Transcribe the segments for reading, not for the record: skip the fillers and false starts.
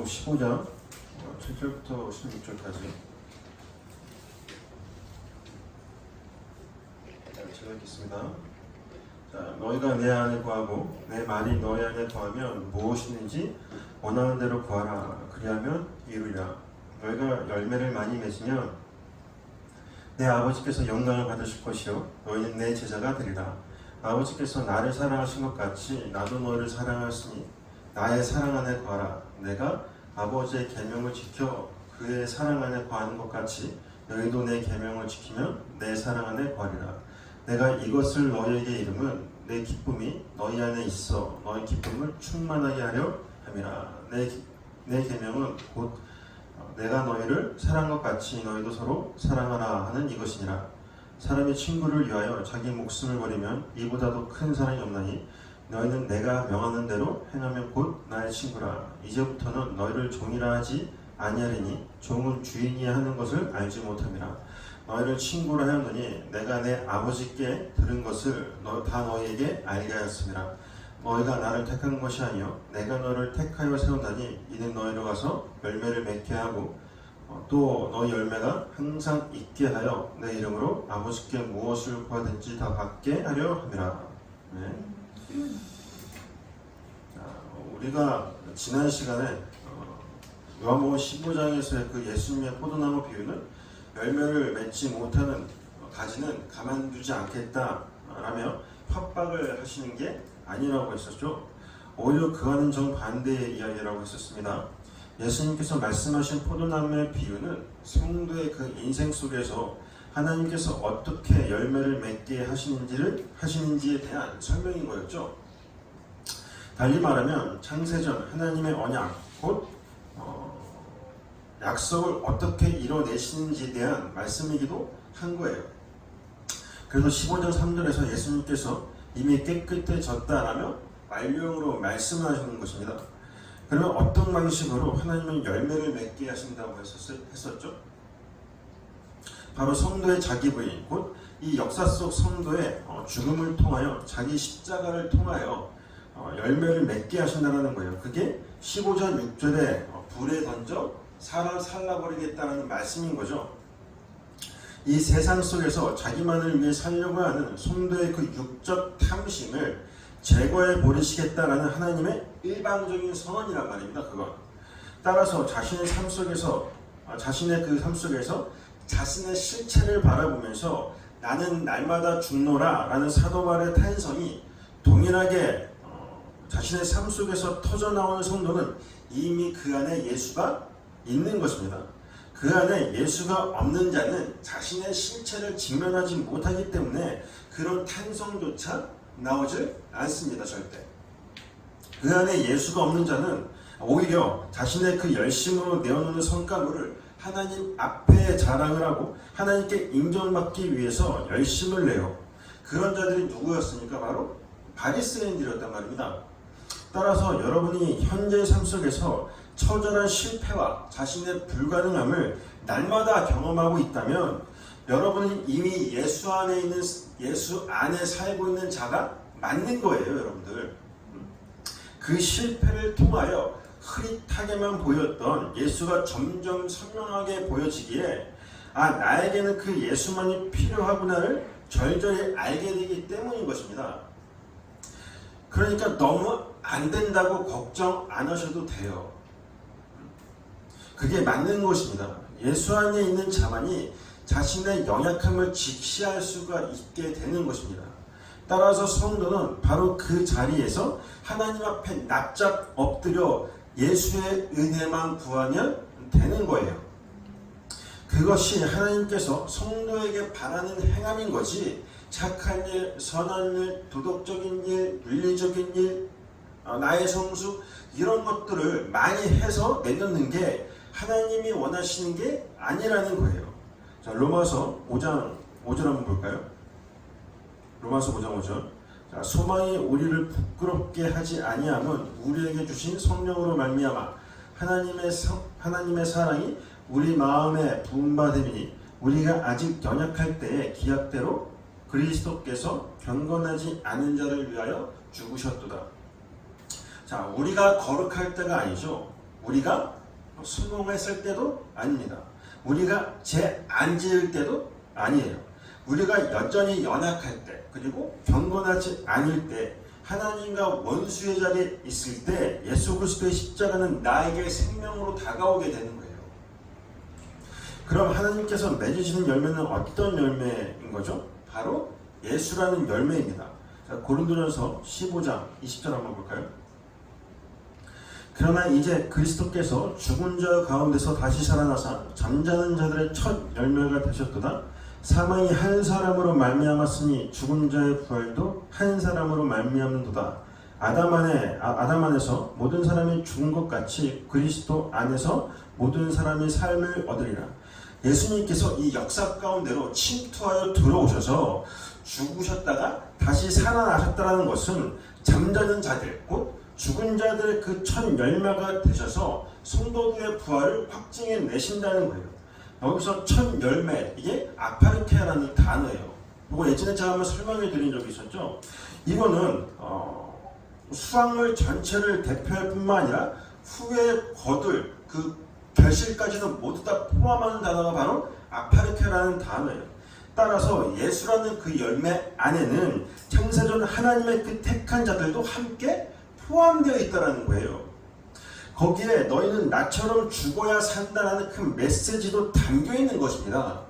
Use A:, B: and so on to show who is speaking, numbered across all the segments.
A: 마태복음 15장 7절부터 16절까지 제가 읽겠습니다. 자, 너희가 내 안에 거하고 내 말이 너희 안에 거하면 무엇이든지 원하는 대로 구하라. 그리하면 이루리라. 너희가 열매를 많이 맺으면 내 아버지께서 영광을 받으실 것이요 너희는 내 제자가 되리라. 아버지께서 나를 사랑하신 것 같이 나도 너희를 사랑하였으니 나의 사랑 안에 거하라. 내가 아버지의 계명을 지켜 그의 사랑 안에 거하는 것 같이 너희도 내 계명을 지키면 내 사랑 안에 거하리라. 내가 이것을 너희에게 이름은 내 기쁨이 너희 안에 있어 너희 기쁨을 충만하게 하려 함이라. 내 계명은 곧 내가 너희를 사랑한 것 같이 너희도 서로 사랑하라 하는 이것이니라. 사람이 친구를 위하여 자기 목숨을 버리면 이보다도 큰 사랑이 없나니 너희는 내가 명하는 대로 행하면 곧 나의 친구라. 이제부터는 너희를 종이라 하지 아니하리니 종은 주인이 하는 것을 알지 못함이라. 너희를 친구라 하였느니 내가 내 아버지께 들은 것을 다 너희에게 알게 하였습니다. 너희가 나를 택한 것이 아니요 내가 너를 택하여 세운다니 이는 너희로 가서 열매를 맺게 하고 또 너희 열매가 항상 있게 하여 내 이름으로 아버지께 무엇을 구하든지 다 받게 하려 함이라. 네. 우리가 지난 시간에 요한복음 15장에서의 그 예수님의 포도나무 비유는 열매를 맺지 못하는 가지는 가만두지 않겠다라며 협박을 하시는 게 아니라고 했었죠. 오히려 그와는 정반대의 이야기라고 했었습니다. 예수님께서 말씀하신 포도나무의 비유는 성도의 그 인생 속에서 하나님께서 어떻게 열매를 맺게 하시는지에 대한 설명인 거였죠. 달리 말하면 창세전 하나님의 언약 곧 약속을 어떻게 이뤄내시는지에 대한 말씀이기도 한 거예요. 그래서 15장 3절에서 예수님께서 이미 깨끗해졌다라며 만류형으로 말씀하시는 것입니다. 그러면 어떤 방식으로 하나님은 열매를 맺게 하신다고 했었죠? 바로 성도의 자기 부인, 곧 이 역사 속 성도의 죽음을 통하여 자기 십자가를 통하여 열매를 맺게 하신다는 거예요. 그게 15장 6절에 불에 던져 사람 살라버리겠다는 말씀인 거죠. 이 세상 속에서 자기만을 위해 살려고 하는 성도의 그 육적 탐심을 제거해 버리시겠다라는 하나님의 일방적인 선언이란 말입니다. 그건 따라서 자신의 삶 속에서 자신의 실체를 바라보면서 나는 날마다 죽노라 라는 사도 바울의 탄성이 동일하게 자신의 삶 속에서 터져나오는 성도는 이미 그 안에 예수가 있는 것입니다. 그 안에 예수가 없는 자는 자신의 실체를 직면하지 못하기 때문에 그런 탄성조차 나오질 않습니다. 절대. 그 안에 예수가 없는 자는 오히려 자신의 그 열심으로 내어놓는 성과물을 하나님 앞에 자랑을 하고 하나님께 인정받기 위해서 열심을 내요. 그런 자들이 누구였습니까? 바로 바리새인들이었단 말입니다. 따라서 여러분이 현재의 삶 속에서 처절한 실패와 자신의 불가능함을 날마다 경험하고 있다면 여러분은 이미 예수 안에 살고 있는 자가 맞는 거예요, 여러분들. 그 실패를 통하여 흐릿하게만 보였던 예수가 점점 선명하게 보여지기에 나에게는 그 예수만이 필요하구나를 절절히 알게 되기 때문인 것입니다. 그러니까 너무 안 된다고 걱정 안 하셔도 돼요. 그게 맞는 것입니다. 예수 안에 있는 자만이 자신의 연약함을 직시할 수가 있게 되는 것입니다. 따라서 성도는 바로 그 자리에서 하나님 앞에 납작 엎드려 예수의 은혜만 구하면 되는 거예요. 그것이 하나님께서 성도에게 바라는 행함인 거지 착한 일, 선한 일, 도덕적인 일, 윤리적인 일, 나의 성수 이런 것들을 많이 해서 내놓는 게 하나님이 원하시는 게 아니라는 거예요. 자, 로마서 5장 5절 한번 볼까요? 로마서 5장 5절. 자, 소망이 우리를 부끄럽게 하지 아니함은 우리에게 주신 성령으로 말미암아 하나님의 사랑이 우리 마음에 부음받음이니 우리가 아직 연약할 때에 기약대로 그리스도께서 경건하지 않은 자를 위하여 죽으셨도다. 자, 우리가 거룩할 때가 아니죠. 우리가 성공했을 때도 아닙니다. 우리가 죄 안 지을 때도 아니에요. 우리가 여전히 연약할 때, 그리고 경건하지 않을 때, 하나님과 원수의 자리에 있을 때 예수 그리스도의 십자가는 나에게 생명으로 다가오게 되는 거예요. 그럼 하나님께서 맺으시는 열매는 어떤 열매인 거죠? 바로 예수라는 열매입니다. 자, 고린도전서 15장 20절 한번 볼까요? 그러나 이제 그리스도께서 죽은 자 가운데서 다시 살아나사 잠자는 자들의 첫 열매가 되셨도다. 사망이 한 사람으로 말미암았으니 죽은 자의 부활도 한 사람으로 말미암는도다. 아담 안에서 모든 사람이 죽은 것 같이 그리스도 안에서 모든 사람이 삶을 얻으리라. 예수님께서 이 역사 가운데로 침투하여 들어오셔서 죽으셨다가 다시 살아나셨다는 것은 잠자는 자들, 곧 죽은 자들의 그 첫 열매가 되셔서 성도들의 부활을 확증해 내신다는 거예요. 여기서 첫 열매, 이게 아파르케아라는 단어예요. 이거 예전에 제가 한번 설명해 드린 적이 있었죠. 이거는 수확물 전체를 대표할 뿐만 아니라 후에 거둘 그 결실까지도 모두 다 포함하는 단어가 바로 아파르케라는 단어예요. 따라서 예수라는 그 열매 안에는 창세전 하나님의 그 택한 자들도 함께 포함되어 있다는 거예요. 거기에 너희는 나처럼 죽어야 산다라는 그 메시지도 담겨 있는 것입니다.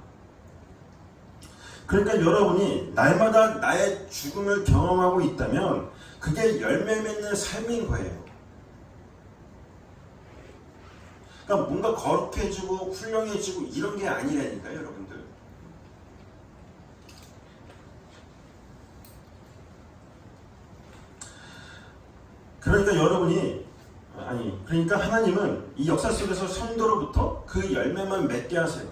A: 그러니까 여러분이 날마다 나의 죽음을 경험하고 있다면 그게 열매 맺는 삶인 거예요. 그러니까 뭔가 거룩해지고 훌륭해지고 이런 게 아니라니까요, 여러분들. 그러니까 그러니까 하나님은 이 역사 속에서 성도로부터 그 열매만 맺게 하세요.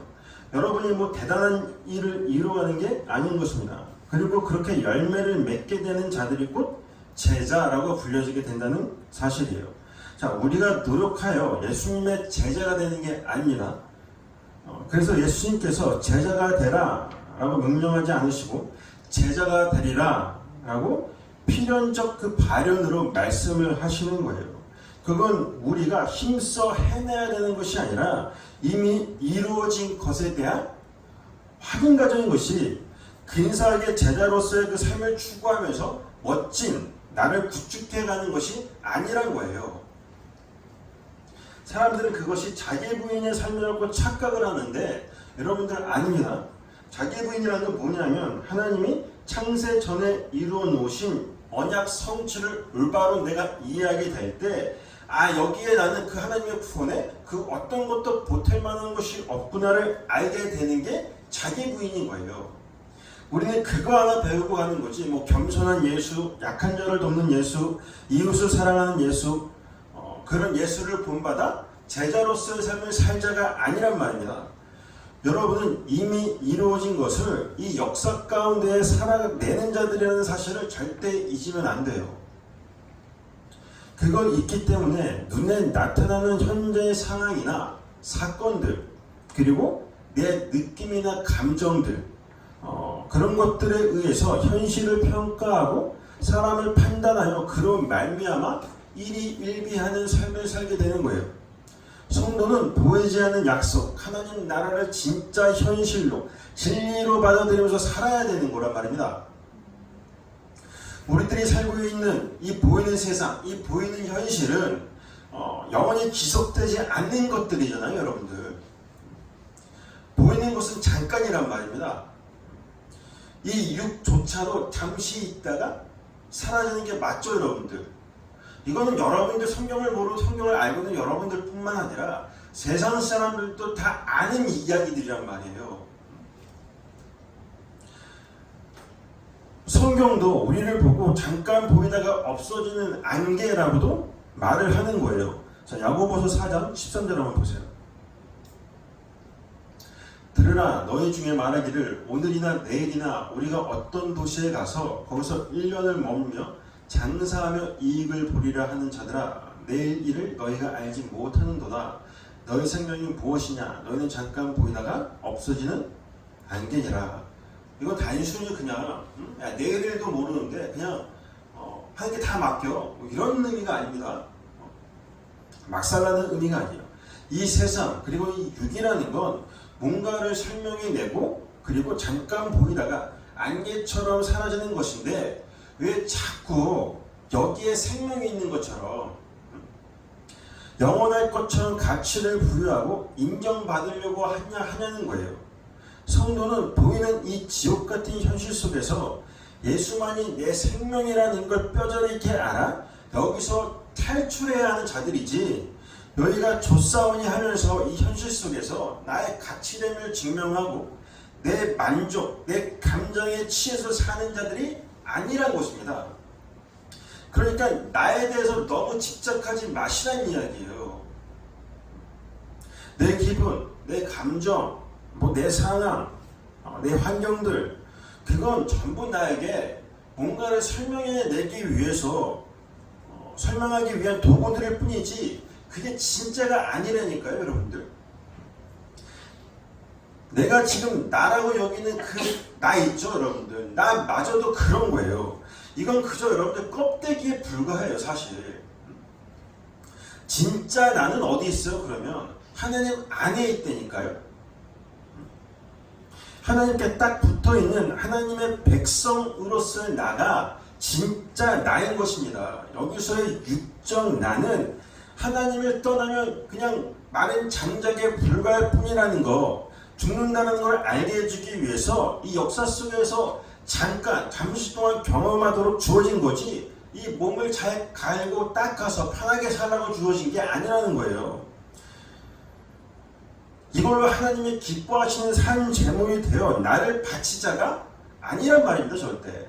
A: 여러분이 뭐 대단한 일을 이루어가는 게 아닌 것입니다. 그리고 그렇게 열매를 맺게 되는 자들이 곧 제자라고 불려지게 된다는 사실이에요. 자, 우리가 노력하여 예수님의 제자가 되는 게 아닙니다. 그래서 예수님께서 제자가 되라 라고 명령하지 않으시고 제자가 되리라 라고 필연적 그 발현으로 말씀을 하시는 거예요. 그건 우리가 힘써 해내야 되는 것이 아니라 이미 이루어진 것에 대한 확인 과정인 것이 근사하게 제자로서의 그 삶을 추구하면서 멋진 나를 구축해가는 것이 아니란 거예요. 사람들은 그것이 자기 부인의 삶이라고 착각을 하는데 여러분들 아닙니다. 자기 부인이라는 건 뭐냐면 하나님이 창세 전에 이루어 놓으신 언약 성취를 올바로 내가 이해하게 될 때 여기에 나는 그 하나님의 구원에 그 어떤 것도 보탤 만한 것이 없구나를 알게 되는 게 자기 부인인 거예요. 우리는 그거 하나 배우고 가는 거지 뭐 겸손한 예수, 약한 자를 돕는 예수, 이웃을 사랑하는 예수, 그런 예수를 본받아 제자로서의 삶을 살자가 아니란 말입니다. 여러분은 이미 이루어진 것을 이 역사 가운데 살아내는 자들이라는 사실을 절대 잊으면 안 돼요. 그걸 잊기 때문에 눈에 나타나는 현재의 상황이나 사건들, 그리고 내 느낌이나 감정들, 그런 것들에 의해서 현실을 평가하고 사람을 판단하여 그로 말미암아 일희일비하는 삶을 살게 되는 거예요. 성도는 보이지 않는 약속, 하나님 나라를 진짜 현실로 진리로 받아들이면서 살아야 되는 거란 말입니다. 우리들이 살고 있는 이 보이는 세상, 이 보이는 현실은 영원히 지속되지 않는 것들이잖아요, 여러분들. 보이는 것은 잠깐이란 말입니다. 이 육조차도 잠시 있다가 사라지는 게 맞죠, 여러분들? 이거는 여러분들 성경을 모르고 성경을 알고 있는 여러분들 뿐만 아니라 세상 사람들도 다 아는 이야기들이란 말이에요. 성경도 우리를 보고 잠깐 보이다가 없어지는 안개라고도 말을 하는 거예요. 자, 야고보서 4장 13절 한번 보세요. 들으라 너희 중에 말하기를 오늘이나 내일이나 우리가 어떤 도시에 가서 거기서 1년을 머물며 장사하며 이익을 보리라 하는 자들아 내일 일을 너희가 알지 못하는도다. 너희 생명이 무엇이냐 너희는 잠깐 보이다가 없어지는 안개니라. 이거 단순히 그냥 내일도 모르는데 그냥 하는 게 다 맡겨 뭐 이런 의미가 아닙니다. 막살라는 의미가 아니에요. 이 세상 그리고 이 육이라는 건 뭔가를 설명해내고 그리고 잠깐 보이다가 안개처럼 사라지는 것인데 왜 자꾸 여기에 생명이 있는 것처럼 영원할 것처럼 가치를 부여하고 인정받으려고 하냐는 거예요. 성도는 보이는 이 지옥 같은 현실 속에서 예수만이 내 생명이라는 걸 뼈저리 있게 알아 여기서 탈출해야 하는 자들이지, 너희가 조사오니 하면서 이 현실 속에서 나의 가치됨을 증명하고 내 만족, 내 감정에 취해서 사는 자들이 아니란 것입니다. 그러니까 나에 대해서 너무 집착하지 마시라는 이야기예요. 내 기분, 내 감정, 내 상황, 내 환경들, 그건 전부 나에게 뭔가를 설명해내기 위해서 설명하기 위한 도구들일 뿐이지 그게 진짜가 아니라니까요, 여러분들. 내가 지금 나라고 여기는 그 나 있죠, 여러분들. 나마저도 그런 거예요. 이건 그저 여러분들 껍데기에 불과해요, 사실. 진짜 나는 어디 있어요? 그러면 하나님 안에 있다니까요. 하나님께 딱 붙어있는 하나님의 백성으로서의 나가 진짜 나인 것입니다. 여기서의 육적 나는 하나님을 떠나면 그냥 마른 장작에 불과할 뿐이라는 거, 죽는다는 걸 알게 해주기 위해서 이 역사 속에서 잠시 동안 경험하도록 주어진 거지, 이 몸을 잘 갈고 닦아서 편하게 살라고 주어진 게 아니라는 거예요. 이걸로 하나님이 기뻐하시는 삶 제목이 되어 나를 바치자가 아니란 말입니다, 절대.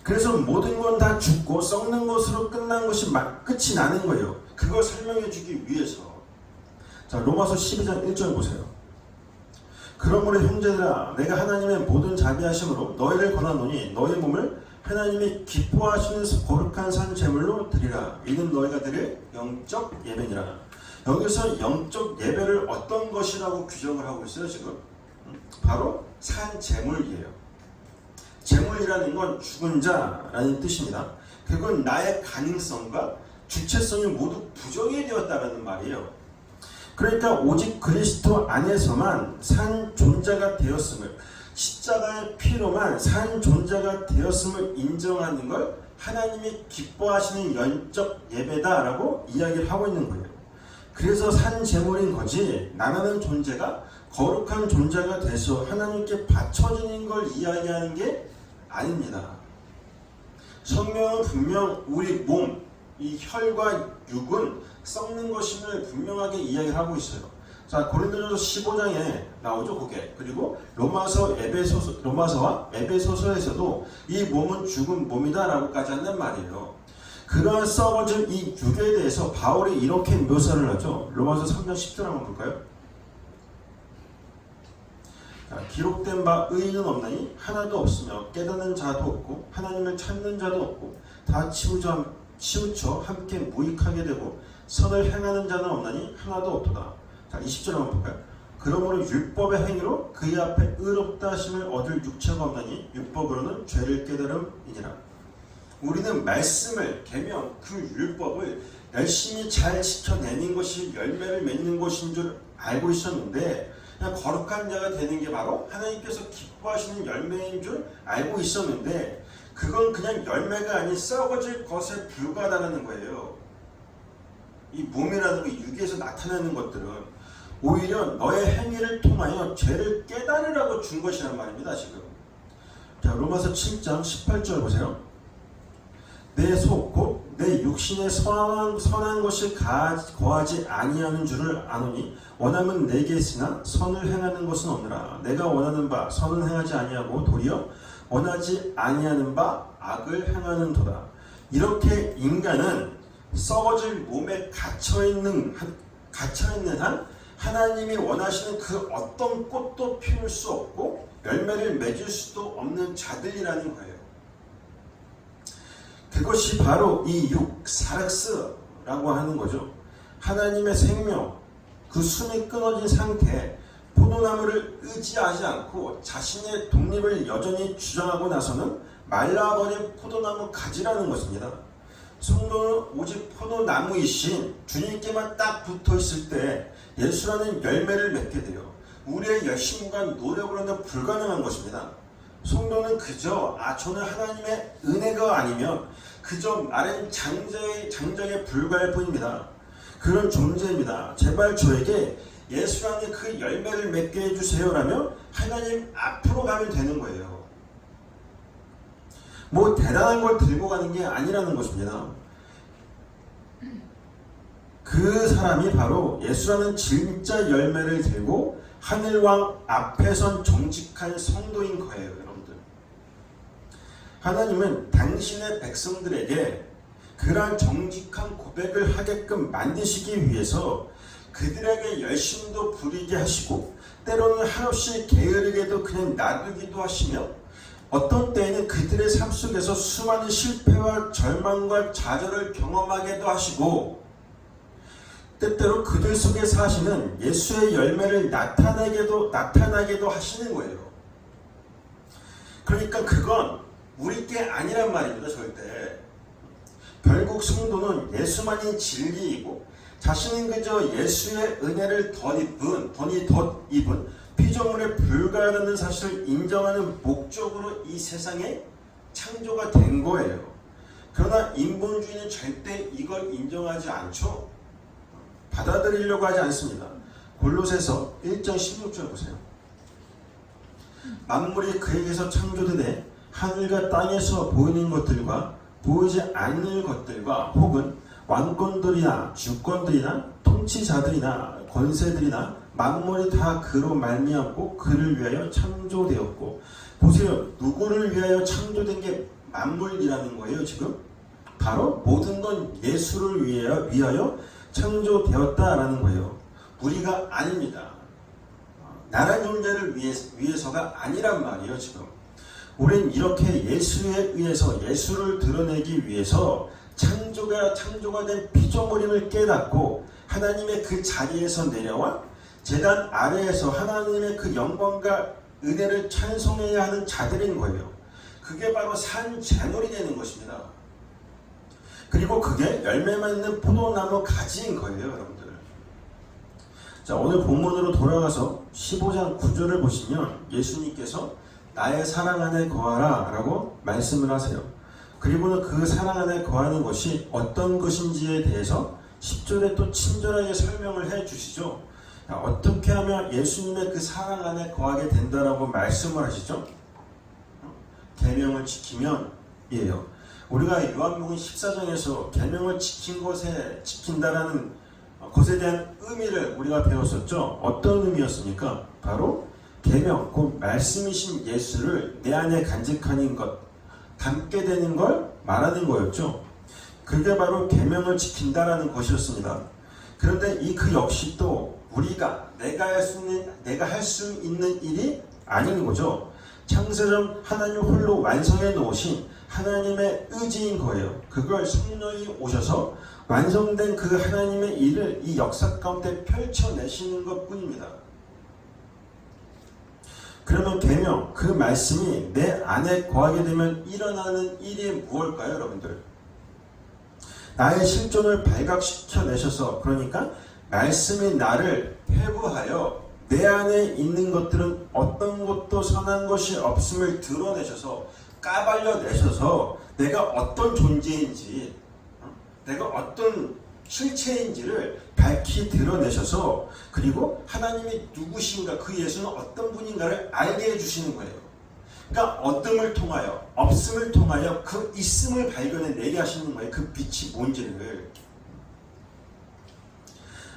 A: 그래서 모든 건 다 죽고 썩는 것으로 끝난 것이 끝이 나는 거예요. 그걸 설명해 주기 위해서. 자, 로마서 12장 1절 보세요. 그러므로 형제들아, 내가 하나님의 모든 자비하심으로 너희를 권하노니 너희 몸을 하나님이 기뻐하시는 거룩한 산 제물로 드리라. 이는 너희가 드릴 영적 예배니라. 여기서 영적 예배를 어떤 것이라고 규정을 하고 있어요, 지금? 바로 산 제물이에요. 제물이라는 건 죽은 자라는 뜻입니다. 그건 나의 가능성과 주체성이 모두 부정이 되었다는 말이에요. 그러니까 오직 그리스도 안에서만 산 존재가 되었음을, 십자가의 피로만 산 존재가 되었음을 인정하는 걸 하나님이 기뻐하시는 영적 예배다라고 이야기를 하고 있는 거예요. 그래서 산 제물인 거지, 나라는 존재가 거룩한 존재가 돼서 하나님께 바쳐지는 걸 이야기하는 게 아닙니다. 성경은 분명 우리 몸, 이 혈과 육은 썩는 것임을 분명하게 이야기를 하고 있어요. 자, 고린도전서 15장에 나오죠, 그게. 그리고 로마서와 에베소서에서도 이 몸은 죽은 몸이다라고까지 한단 말이에요. 그러한 썩어질 이 육에 대해서 바울이 이렇게 묘사를 하죠. 로마서 3장 10절 한번 볼까요? 자, 기록된 바 의인은 없나니 하나도 없으며 깨닫는 자도 없고 하나님을 찾는 자도 없고 다 치우쳐 함께 무익하게 되고 선을 행하는 자는 없나니 하나도 없도다. 자, 20절 한번 볼까요? 그러므로 율법의 행위로 그의 앞에 의롭다 하심을 얻을 육체가 없나니 율법으로는 죄를 깨달음이니라. 우리는 말씀을, 계명, 그 율법을 열심히 잘 지켜내는 것이 열매를 맺는 것인 줄 알고 있었는데, 그냥 거룩한 자가 되는 게 바로 하나님께서 기뻐하시는 열매인 줄 알고 있었는데, 그건 그냥 열매가 아닌 썩어질 것에 불과하다는 거예요. 이 몸이라는 게 육에서 나타나는 것들은 오히려 너의 행위를 통하여 죄를 깨달으라고 준 것이란 말입니다, 지금. 자, 로마서 7장 18절 보세요. 내 속 곧 내 육신에 선한 것이 거하지 아니하는 줄을 아노니 원함은 내게 있으나 선을 행하는 것은 없느라. 내가 원하는 바 선은 행하지 아니하고 도리어 원하지 아니하는 바 악을 행하는도다. 이렇게 인간은 썩어질 몸에 갇혀있는 한 하나님이 원하시는 그 어떤 꽃도 피울 수 없고 열매를 맺을 수도 없는 자들이라는 거예요. 그것이 바로 이 사락스라고 하는 거죠. 하나님의 생명, 그 숨이 끊어진 상태에 포도나무를 의지하지 않고 자신의 독립을 여전히 주장하고 나서는 말라버린 포도나무 가지라는 것입니다. 성도는 오직 포도나무이신 주님께만 딱 붙어 있을 때 예수라는 열매를 맺게 돼요. 우리의 열심과 노력으로는 불가능한 것입니다. 성도는 그저 저는 하나님의 은혜가 아니면 그저 마른 장작에 불과할 뿐입니다. 그런 존재입니다. 제발 저에게 예수라는 그 열매를 맺게 해주세요라며 하나님 앞으로 가면 되는 거예요. 뭐 대단한 걸 들고 가는 게 아니라는 것입니다. 그 사람이 바로 예수라는 진짜 열매를 들고 하늘왕 앞에 선 정직한 성도인 거예요, 여러분들. 하나님은 당신의 백성들에게 그러한 정직한 고백을 하게끔 만드시기 위해서 그들에게 열심도 부리게 하시고 때로는 한없이 게으르게도 그냥 놔두기도 하시며 어떤 때에는 그들의 삶 속에서 수많은 실패와 절망과 좌절을 경험하게도 하시고 때때로 그들 속에 사시는 예수의 열매를 나타나게도 하시는 거예요. 그러니까 그건 우리 게 아니란 말입니다. 절대. 결국 성도는 예수만이 진리이고 자신은 그저 예수의 은혜를 덧입은 피조물에 불과하다는 사실을 인정하는 목적으로 이 세상에 창조가 된 거예요. 그러나 인본주의는 절대 이걸 인정하지 않죠. 받아들이려고 하지 않습니다. 골로새서 1장 16절 보세요. 만물이 그에게서 창조되되 하늘과 땅에서 보이는 것들과 보이지 않는 것들과 혹은 왕권들이나 주권들이나 통치자들이나 권세들이나 만물이 다 그로 말미암고 그를 위하여 창조되었고. 보세요. 누구를 위하여 창조된 게 만물이라는 거예요. 지금 바로 모든 건 예수를 위하여 창조되었다라는 거예요. 우리가 아닙니다. 나란 존재를 위해서가 아니란 말이에요. 지금 우린 이렇게 예수에 의해서 예수를 드러내기 위해서 창조가 된 피조물임을 깨닫고 하나님의 그 자리에서 내려와 제단 아래에서 하나님의 그 영광과 은혜를 찬송해야 하는 자들인 거예요. 그게 바로 산 제물이 되는 것입니다. 그리고 그게 열매 맺는 포도나무 가지인 거예요, 여러분들. 자, 오늘 본문으로 돌아가서 15장 9절을 보시면 예수님께서 나의 사랑 안에 거하라 라고 말씀을 하세요. 그리고는 그 사랑 안에 거하는 것이 어떤 것인지에 대해서 10절에 또 친절하게 설명을 해 주시죠. 어떻게 하면 예수님의 그 사랑 안에 거하게 된다라고 말씀을 하시죠? 계명을 지키면 이에요. 우리가 요한복음 14장에서 계명을 지킨다라는 것에 대한 의미를 우리가 배웠었죠. 어떤 의미였습니까? 바로 계명, 곧 말씀이신 예수를 내 안에 간직하는 것, 담게 되는 걸 말하는 거였죠. 그게 바로 계명을 지킨다라는 것이었습니다. 그런데 그 역시 또 우리가 내가 할 수 있는 일이 아닌 거죠. 창세전 하나님 홀로 완성해 놓으신 하나님의 의지인 거예요. 그걸 성령이 오셔서 완성된 그 하나님의 일을 이 역사 가운데 펼쳐내시는 것 뿐입니다. 그러면 계명, 그 말씀이 내 안에 거하게 되면 일어나는 일이 무엇일까요, 여러분들? 나의 실존을 발각시켜내셔서, 그러니까 말씀이 나를 회부하여 내 안에 있는 것들은 어떤 것도 선한 것이 없음을 드러내셔서 까발려내셔서 내가 어떤 존재인지, 내가 어떤 실체인지를 밝히 드러내셔서 그리고 하나님이 누구신가, 그 예수는 어떤 분인가를 알게 해주시는 거예요. 그러니까 어둠을 통하여, 없음을 통하여 그 있음을 발견해내게 하시는 거예요. 그 빛이 뭔지를.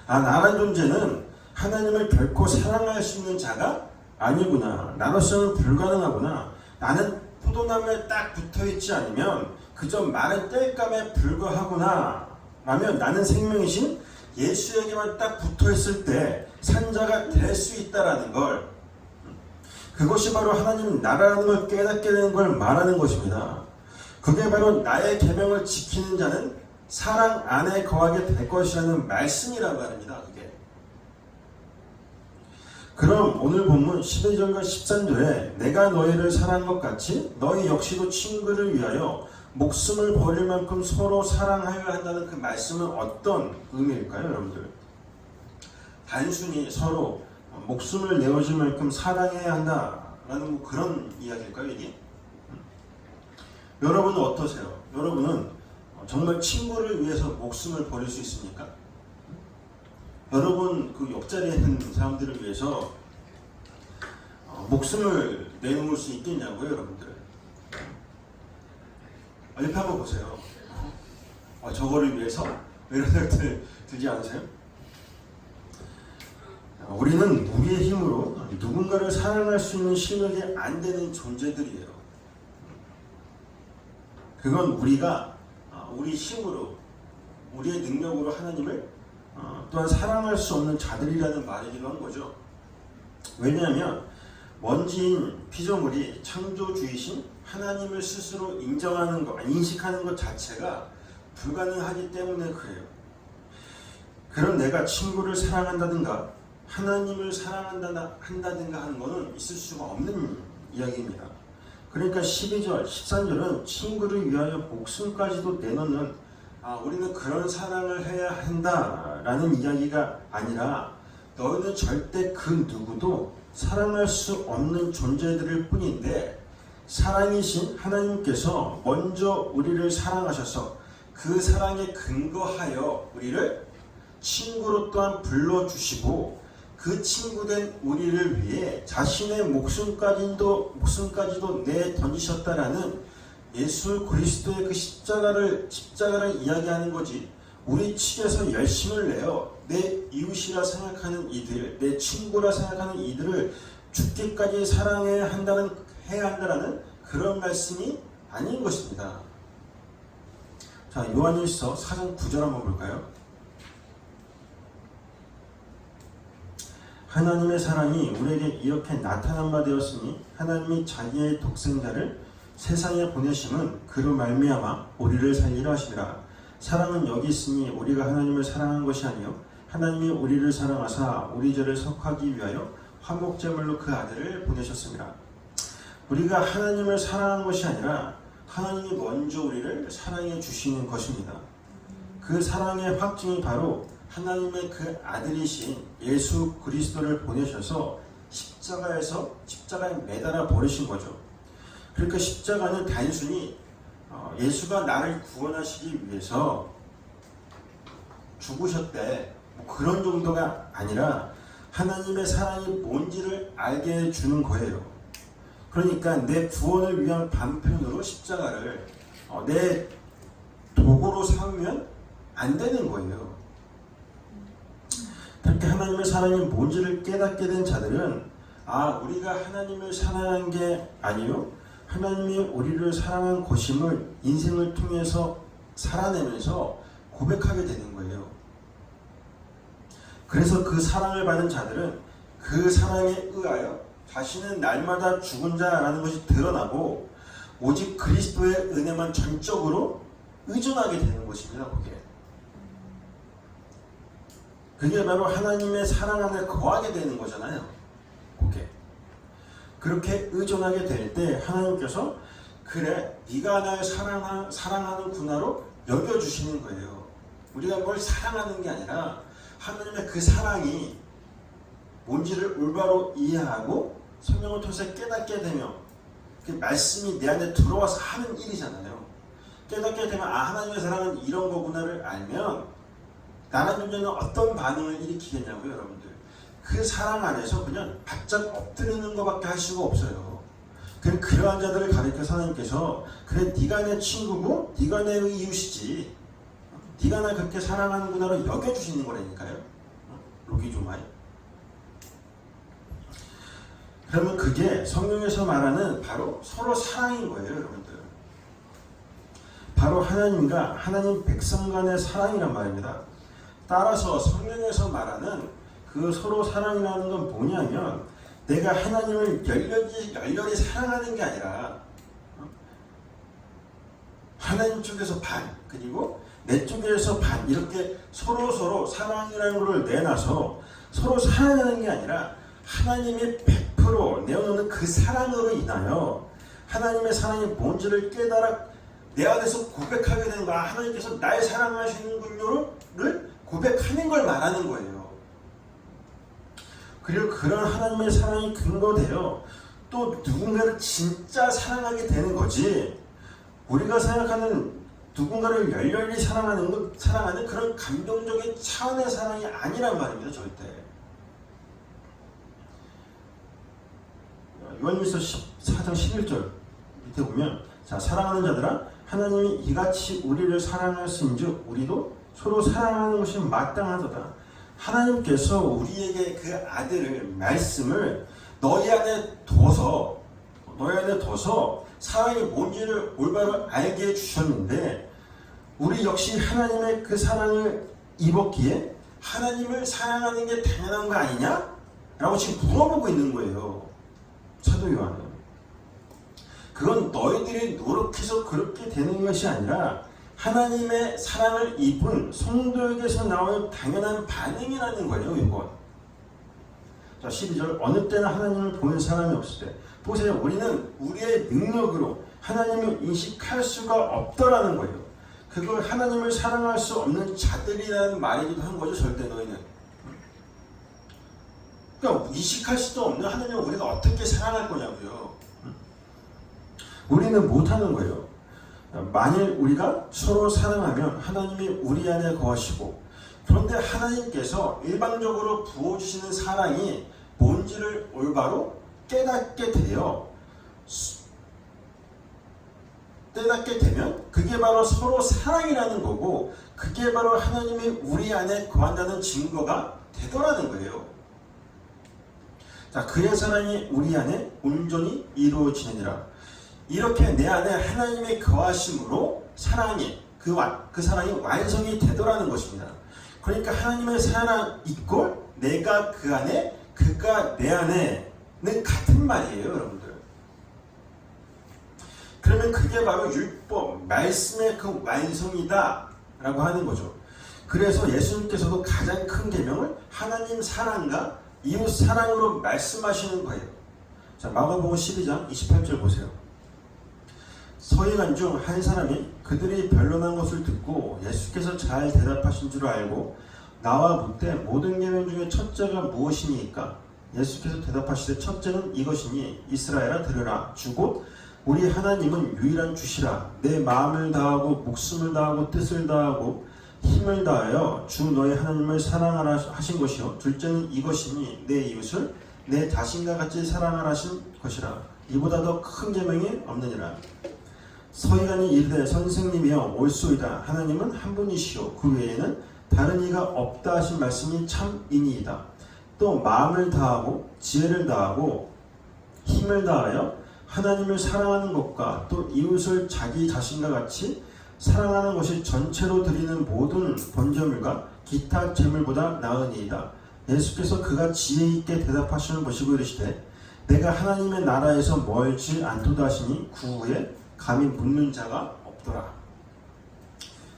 A: 나란 존재는 하나님을 결코 사랑할 수 있는 자가 아니구나. 나로서는 불가능하구나. 나는 포도나무에 딱 붙어있지 않으면 그저 마른 땔감에 불과하구나 라면 나는 생명이신 예수에게만 딱 붙어있을 때 산자가 될 수 있다라는 걸, 그것이 바로 하나님 나라라는 걸 깨닫게 되는 걸 말하는 것입니다. 그게 바로 나의 계명을 지키는 자는 사랑 안에 거하게 될 것이라는 말씀이라고 합니다. 그게. 그럼 오늘 본문 12절과 13절에 내가 너희를 사랑한 것 같이 너희 역시도 친구를 위하여 목숨을 버릴 만큼 서로 사랑하여야 한다는 그 말씀은 어떤 의미일까요, 여러분들? 단순히 서로 목숨을 내어줄 만큼 사랑해야 한다라는 뭐 그런 이야기일까요, 이게? 여러분은 어떠세요? 여러분은 정말 친구를 위해서 목숨을 버릴 수 있습니까? 여러분 그 옆자리에 있는 사람들을 위해서 목숨을 내놓을 수 있겠냐고요, 여러분들? 옆에 한번 보세요. 저거를 위해서? 이런 생각들 들지 않으세요? 우리는 우리의 힘으로 누군가를 사랑할 수 있는 실력이 안 되는 존재들이에요. 그건 우리가 우리 힘으로, 우리의 능력으로 하나님을 또한 사랑할 수 없는 자들이라는 말이기도 한 거죠. 왜냐하면 먼지인 피조물이 창조주이신 하나님을 스스로 인정하는 것, 인식하는 것 자체가 불가능하기 때문에 그래요. 그럼 내가 친구를 사랑한다든가 하나님을 사랑한다든가 하는 것은 있을 수가 없는 이야기입니다. 그러니까 12절, 13절은 친구를 위하여 목숨까지도 내놓는 우리는 그런 사랑을 해야 한다라는 이야기가 아니라 너희는 절대 그 누구도 사랑할 수 없는 존재들일 뿐인데 사랑이신 하나님께서 먼저 우리를 사랑하셔서 그 사랑에 근거하여 우리를 친구로 또한 불러주시고 그 친구된 우리를 위해 자신의 목숨까지도 내 던지셨다라는 예수 그리스도의 그 십자가를 이야기하는 거지. 우리 측에서 열심을 내어 내 이웃이라 생각하는 이들, 내 친구라 생각하는 이들을 죽기까지 사랑해야 한다라는 그런 말씀이 아닌 것입니다. 자, 요한일서 4장 9절 한번 볼까요? 하나님의 사랑이 우리에게 이렇게 나타난 바 되었으니 하나님이 자기의 독생자를 세상에 보내심은 그로 말미암아 우리를 살리려 하심이라. 사랑은 여기 있으니 우리가 하나님을 사랑한 것이 아니요 하나님이 우리를 사랑하사 우리 죄를 속하기 위하여 화목제물로 그 아들을 보내셨습니다. 우리가 하나님을 사랑한 것이 아니라 하나님이 먼저 우리를 사랑해 주시는 것입니다. 그 사랑의 확증이 바로 하나님의 그 아들이신 예수 그리스도를 보내셔서 십자가에 매달아 버리신 거죠. 그러니까 십자가는 단순히 예수가 나를 구원하시기 위해서 죽으셨대 뭐 그런 정도가 아니라 하나님의 사랑이 뭔지를 알게 해주는 거예요. 그러니까 내 구원을 위한 반편으로 십자가를 내 도구로 삼으면 안 되는 거예요. 그렇게 하나님의 사랑이 뭔지를 깨닫게 된 자들은 우리가 하나님을 사랑한 게 아니요 하나님이 우리를 사랑한 것임을 인생을 통해서 살아내면서 고백하게 되는 거예요. 그래서 그 사랑을 받은 자들은 그 사랑에 의하여 자신은 날마다 죽은 자라는 것이 드러나고 오직 그리스도의 은혜만 전적으로 의존하게 되는 것입니다. 그게 바로 하나님의 사랑 안에 거하게 되는 거잖아요. 그렇게 의존하게 될 때 하나님께서 그래 네가 날 사랑하는구나로 여겨주시는 거예요. 우리가 뭘 사랑하는 게 아니라 하나님의 그 사랑이 뭔지를 올바로 이해하고 성령을 통해서 깨닫게 되면 그 말씀이 내 안에 들어와서 하는 일이잖아요. 깨닫게 되면 하나님의 사랑은 이런 거구나를 알면 나라는 존재는 어떤 반응을 일으키겠냐고요, 여러분들. 그 사랑 안에서 그냥 바짝 엎드리는 것밖에 할 수가 없어요. 그러한 자들을 가리켜서 하나님께서 그래 네가 내 친구고 네가 내 이웃이지 네가 날 그렇게 사랑하는구나로 여겨주시는 거라니까요. 로기조마이. 그러면 그게 성경에서 말하는 바로 서로 사랑인 거예요, 여러분들. 바로 하나님과 하나님 백성 간의 사랑이란 말입니다. 따라서 성경에서 말하는 그 서로 사랑이라는 건 뭐냐면 내가 하나님을 열렬히 사랑하는 게 아니라 하나님 쪽에서 반 그리고 내 쪽에서 반 이렇게 서로 사랑이라는 것을 내놔서 서로 사랑하는 게 아니라 하나님이 100% 내어놓는 그 사랑으로 인하여 하나님의 사랑이 뭔지를 깨달아 내 안에서 고백하게 되는 거야. 하나님께서 날 사랑하시는군요를 고백하는 걸 말하는 거예요. 그리고 그런 하나님의 사랑이 근거되어 또 누군가를 진짜 사랑하게 되는 거지. 우리가 생각하는 누군가를 열렬히 사랑하는 그런 감정적인 차원의 사랑이 아니란 말입니다. 절대. 요한일서 14장 11절 밑에 보면, 자, 사랑하는 자들아, 하나님이 이같이 우리를 사랑하였은즉 우리도 서로 사랑하는 것이 마땅하도다. 하나님께서 우리에게 그 아들을, 말씀을 너희 안에 둬서 사랑이 뭔지를 올바로 알게 해주셨는데, 우리 역시 하나님의 그 사랑을 입었기에 하나님을 사랑하는 게 당연한 거 아니냐? 라고 지금 물어보고 있는 거예요. 사도 요한은. 그건 너희들이 노력해서 그렇게 되는 것이 아니라 하나님의 사랑을 입은 성도에게서 나오는 당연한 반응이라는 거예요. 이건. 자, 12절. 어느 때나 하나님을 보는 사람이 없을 때. 보세요. 우리는 우리의 능력으로 하나님을 인식할 수가 없더라는 거예요. 그걸 하나님을 사랑할 수 없는 자들이라는 말이기도 한 거죠. 절대 너희는. 그러니까 인식할 수도 없는 하나님을 우리가 어떻게 사랑할 거냐고요. 우리는 못하는 거예요. 만일 우리가 서로 사랑하면 하나님이 우리 안에 거하시고, 그런데 하나님께서 일방적으로 부어주시는 사랑이 뭔지를 올바로 깨닫게 되면 그게 바로 서로 사랑이라는 거고, 그게 바로 하나님이 우리 안에 거한다는 증거가 되더라는 거예요. 자, 그의 사랑이 우리 안에 온전히 이루어지느니라. 이렇게 내 안에 하나님의 거하심으로 사랑이 그 사랑이 완성이 되더라는 것입니다. 그러니까 하나님의 사랑 이꼴 내가 그 안에, 그가 내 안에는 같은 말이에요, 여러분들. 그러면 그게 바로 율법, 말씀의 그 완성이다 라고 하는 거죠. 그래서 예수님께서도 가장 큰 계명을 하나님 사랑과 이웃 사랑으로 말씀하시는 거예요. 자, 마가복음 12장 28절 보세요. 서기관 중 한 사람이 그들이 변론한 것을 듣고 예수께서 잘 대답하신 줄 알고 나와 묻되 모든 계명 중에 첫째가 무엇이니까? 예수께서 대답하시되 첫째는 이것이니 이스라엘아 들으라. 주곧 우리 하나님은 유일한 주시라. 내 마음을 다하고 목숨을 다하고 뜻을 다하고 힘을 다하여 주 너의 하나님을 사랑하라 하신 것이요. 둘째는 이것이니 내 이웃을 내 자신과 같이 사랑하라 하신 것이라. 이보다 더 큰 계명이 없느니라. 서기관이 이르되 선생님이여 옳소이다. 하나님은 한 분이시오. 그 외에는 다른 이가 없다 하신 말씀이 참이니이다. 또 마음을 다하고 지혜를 다하고 힘을 다하여 하나님을 사랑하는 것과 또 이웃을 자기 자신과 같이 사랑하는 것이 전체로 드리는 모든 번제물과 기타 제물보다 나으니이다. 예수께서 그가 지혜 있게 대답하시는 것이고 이르시되 내가 하나님의 나라에서 멀지 않도다 하시니 그 후에 감히 묻는 자가 없더라.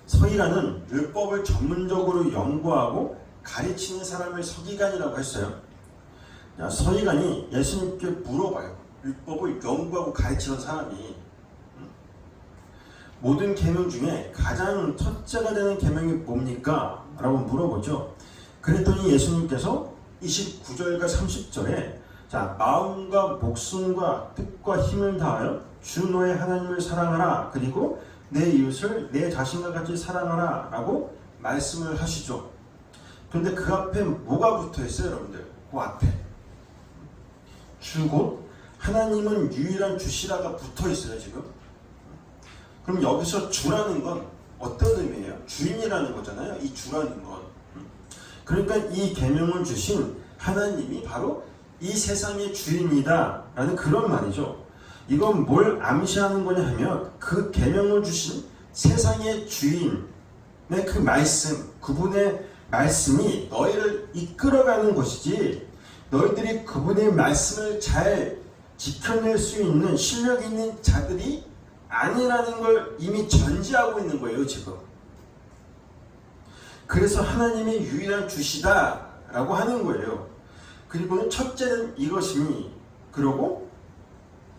A: 서기관은 율법을 전문적으로 연구하고 가르치는 사람을 서기관이라고 했어요. 서기관이 예수님께 물어봐요. 율법을 연구하고 가르치는 사람이 모든 계명 중에 가장 첫째가 되는 계명이 뭡니까? 라고 물어보죠. 그랬더니 예수님께서 29절과 30절에 자, 마음과 목숨과 뜻과 힘을 다하여 주 너의 하나님을 사랑하라. 그리고 내 이웃을 내 자신과 같이 사랑하라 라고 말씀을 하시죠. 그런데 그 앞에 뭐가 붙어 있어요, 여러분들? 그 앞에 주곧 하나님은 유일한 주시라가 붙어 있어요, 지금. 그럼 여기서 주라는 건 어떤 의미예요? 주인이라는 거잖아요, 이 주라는 건. 그러니까 이 계명을 주신 하나님이 바로 이 세상의 주인이다 라는 그런 말이죠. 이건 뭘 암시하는 거냐 하면 그 계명을 주신 세상의 주인의 그 말씀, 그분의 말씀이 너희를 이끌어가는 것이지 너희들이 그분의 말씀을 잘 지켜낼 수 있는 실력 있는 자들이 아니라는 걸 이미 전제하고 있는 거예요, 지금. 그래서 하나님이 유일한 주시다 라고 하는 거예요. 그리고는 첫째는 이것이니, 그러고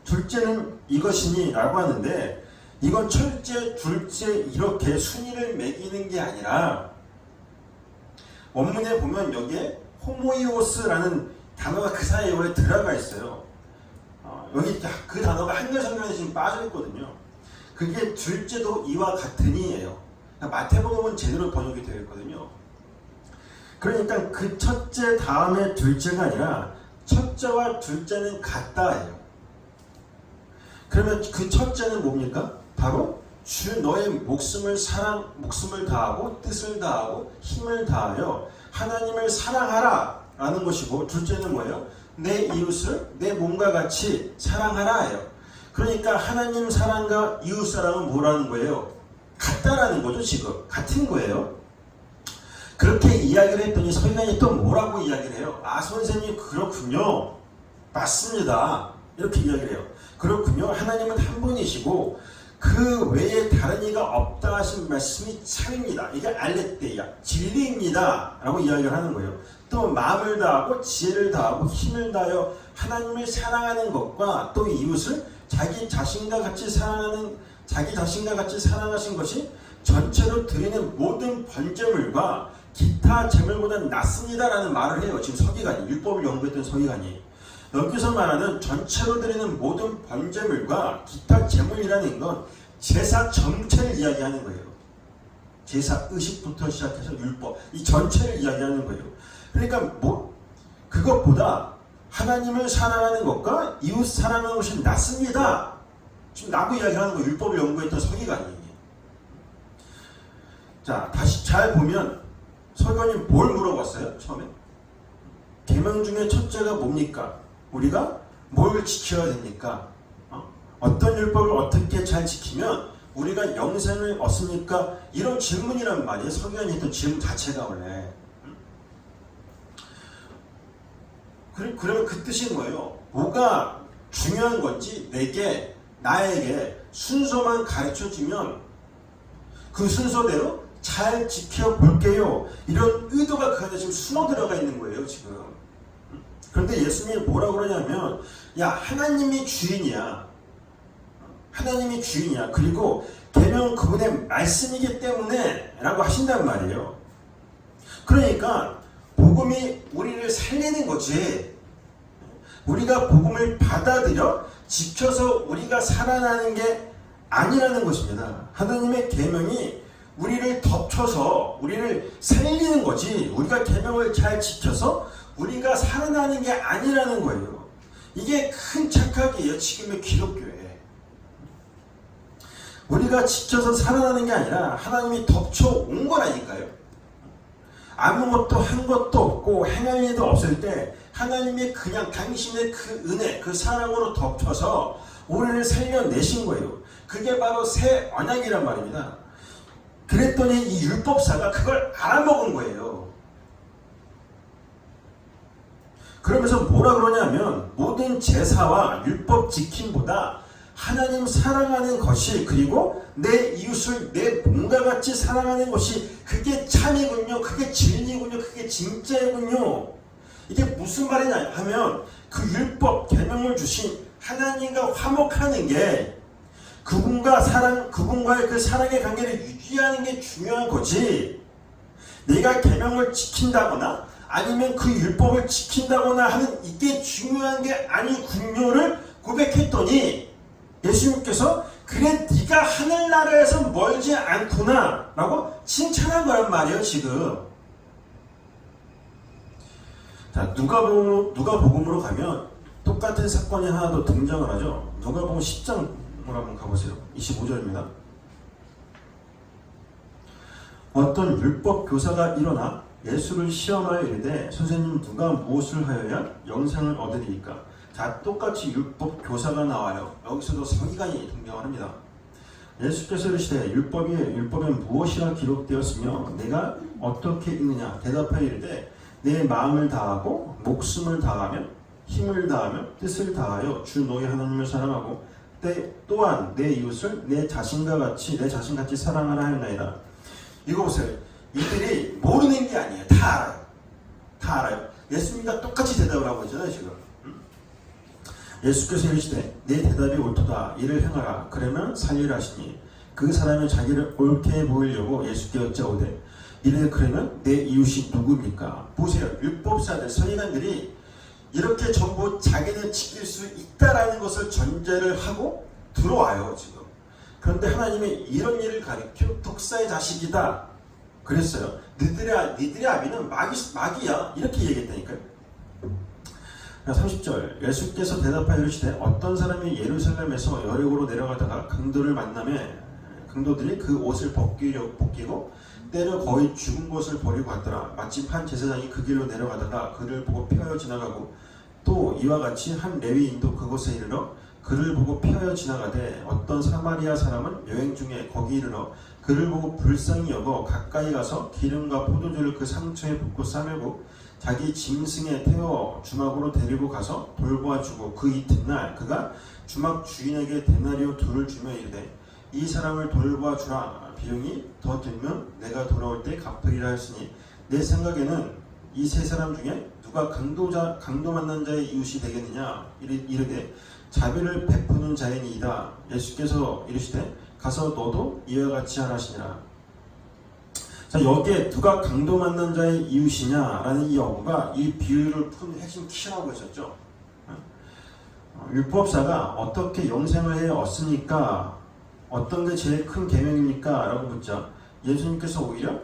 A: 둘째는 이것이니 라고 하는데, 이건 첫째, 둘째 이렇게 순위를 매기는 게 아니라 원문에 보면 여기에 호모이오스라는 단어가 그 사이에 원래 들어가 있어요. 여기 그 단어가 한글 성경에 지금 빠져 있거든요. 그게 둘째도 이와 같으니예요. 마태복음은 제대로 번역이 되어 있거든요. 그러니까 그 첫째 다음에 둘째가 아니라 첫째와 둘째는 같다예요. 그러면 그 첫째는 뭡니까? 바로 주 너의 목숨을 다하고 뜻을 다하고 힘을 다하여 하나님을 사랑하라 라는 것이고, 둘째는 뭐예요? 내 이웃을 내 몸과 같이 사랑하라 예요. 그러니까 하나님 사랑과 이웃 사랑은 뭐라는 거예요? 같다라는 거죠. 지금 같은 거예요. 그렇게 이야기를 했더니 서기관이 또 뭐라고 이야기를 해요? 아, 선생님 그렇군요. 맞습니다. 이렇게 이야기를 해요. 그렇군요. 하나님은 한 분이시고 그 외에 다른 이가 없다 하신 말씀이 참입니다. 이게 알레테이야, 진리입니다 라고 이야기를 하는 거예요. 또 마음을 다하고 지혜를 다하고 힘을 다하여 하나님을 사랑하는 것과 또 이웃을 자기 자신과 같이 사랑하신 것이 전체로 드리는 모든 번제물과 기타 제물보다 낫습니다 라는 말을 해요. 지금 서기관이, 율법을 연구했던 서기관이. 여기서 말하는 전체로 드리는 모든 번제물과 기타 제물이라는 건 제사 전체를 이야기하는 거예요. 제사 의식부터 시작해서 율법, 이 전체를 이야기하는 거예요. 그러니까 그것보다 하나님을 사랑하는 것과 이웃 사랑하는 것이 낫습니다. 지금 라고 이야기하는 거예요. 율법을 연구했던 서기관이. 자, 다시 잘 보면 서기관이 뭘 물어봤어요? 처음에 계명 중에 첫째가 뭡니까? 우리가 뭘 지켜야 됩니까? 어떤 율법을 어떻게 잘 지키면 우리가 영생을 얻습니까? 이런 질문이란 말이에요. 서기관이 했던 질문 자체가 원래. 그러면 그 뜻이 뭐예요? 뭐가 중요한 건지 나에게 순서만 가르쳐주면 그 순서대로 잘 지켜볼게요. 이런 의도가 그 안에 지금 숨어 들어가 있는 거예요. 지금. 그런데 예수님이 뭐라고 그러냐면, 야, 하나님이 주인이야. 하나님이 주인이야. 그리고 계명은 그분의 말씀이기 때문에 라고 하신단 말이에요. 그러니까 복음이 우리를 살리는 거지, 우리가 복음을 받아들여 지켜서 우리가 살아나는 게 아니라는 것입니다. 하나님의 계명이 우리를 덮쳐서 우리를 살리는 거지, 우리가 계명을 잘 지켜서 우리가 살아나는 게 아니라는 거예요. 이게 큰 착각이에요. 지금의 기독교에. 우리가 지켜서 살아나는 게 아니라 하나님이 덮쳐온 거라니까요. 아무것도 한 것도 없고 행할 일도 없을 때 하나님이 그냥 당신의 그 은혜, 그 사랑으로 덮쳐서 우리를 살려내신 거예요. 그게 바로 새 언약이란 말입니다. 그랬더니 이 율법사가 그걸 알아먹은 거예요. 그러면서 뭐라 그러냐면, 모든 제사와 율법 지킴보다 하나님 사랑하는 것이, 그리고 내 이웃을 내 몸과 같이 사랑하는 것이, 그게 참이군요. 그게 진리군요. 그게 진짜이군요. 이게 무슨 말이냐 하면, 그 율법 계명을 주신 하나님과 화목하는 게 그분과의 그 사랑의 관계를 유지하는 게 중요한 거지, 내가 계명을 지킨다거나 아니면 그 율법을 지킨다거나 하는 이게 중요한 게 아니군요를 고백했더니 예수님께서 그래 네가 하늘나라에서 멀지 않구나 라고 칭찬한 거란 말이에요. 지금. 자, 누가복음으로 가면 똑같은 사건이 하나 더 등장을 하죠. 누가복음 10장으로 한번 가보세요. 25절입니다. 어떤 율법 교사가 일어나 예수를 시험하여 이르되, 선생님 누가 무엇을 하여야 영생을 얻으리이까? 자, 똑같이 율법 교사가 나와요. 여기서도 서기관이 등장을 합니다. 예수께서 이르시되 율법에 무엇이라 기록되었으며 내가 어떻게 읽느냐? 대답하여 이르되 내 마음을 다하고 목숨을 다하며 힘을 다하며 뜻을 다하여 주 너희 하나님을 사랑하고 또한 내 이웃을 내 자신같이 사랑하라 하였나이다. 이거 보세요. 이들이 모르는 게 아니에요. 다 알아요. 다 알아요. 예수님과 똑같이 대답을 하고 있잖아요. 지금. 예수께서 이르시되 내 대답이 옳도다 이를 행하라 그러면 살리라 하시니 그 사람이 자기를 옳게 보이려고 예수께 여짜오되 이래 그러면 내 이웃이 누구입니까? 보세요. 율법사들 서기관들이 이렇게 전부 자기는 지킬 수 있다라는 것을 전제를 하고 들어와요 지금. 그런데 하나님이 이런 일을 가리켜 독사의 자식이다 그랬어요. 니들의 아비는 마귀야 이렇게 얘기했다니까요. 30절 예수께서 대답하여 이르시되 어떤 사람이 예루살렘에서 여리고로 내려가다가 강도를 만나매 강도들이 그 옷을 벗기고 때려 거의 죽은 것을 버리고 갔더라. 마침 한 제사장이 그 길로 내려가다가 그를 보고 피하여 지나가고 또 이와 같이 한 레위인도 그곳에 이르러 그를 보고 피하여 지나가되 어떤 사마리아 사람은 여행 중에 거기 이르러 그를 보고 불쌍히 여겨 가까이 가서 기름과 포도주를 그 상처에 붓고 싸매고 자기 짐승에 태워 주막으로 데리고 가서 돌보아주고 그 이튿날 그가 주막 주인에게 데나리오 둘을 주며 이르되 이 사람을 돌보아주라 비용이 더 들면 내가 돌아올 때 갚으리라 했으니 내 생각에는 이 세 사람 중에 누가 강도 만난 자의 이웃이 되겠느냐 이르되 자비를 베푸는 자이니이다. 예수께서 이르시되 가서 너도 이와 같이 하라시니라. 자, 여기에 누가 강도 만난 자의 이웃이냐라는 이 어구가 이 비유를 푼 핵심 키라고 했었죠. 율법사가 어떻게 영생을 해 얻습니까? 어떤 게 제일 큰 계명입니까? 라고 묻자 예수님께서 오히려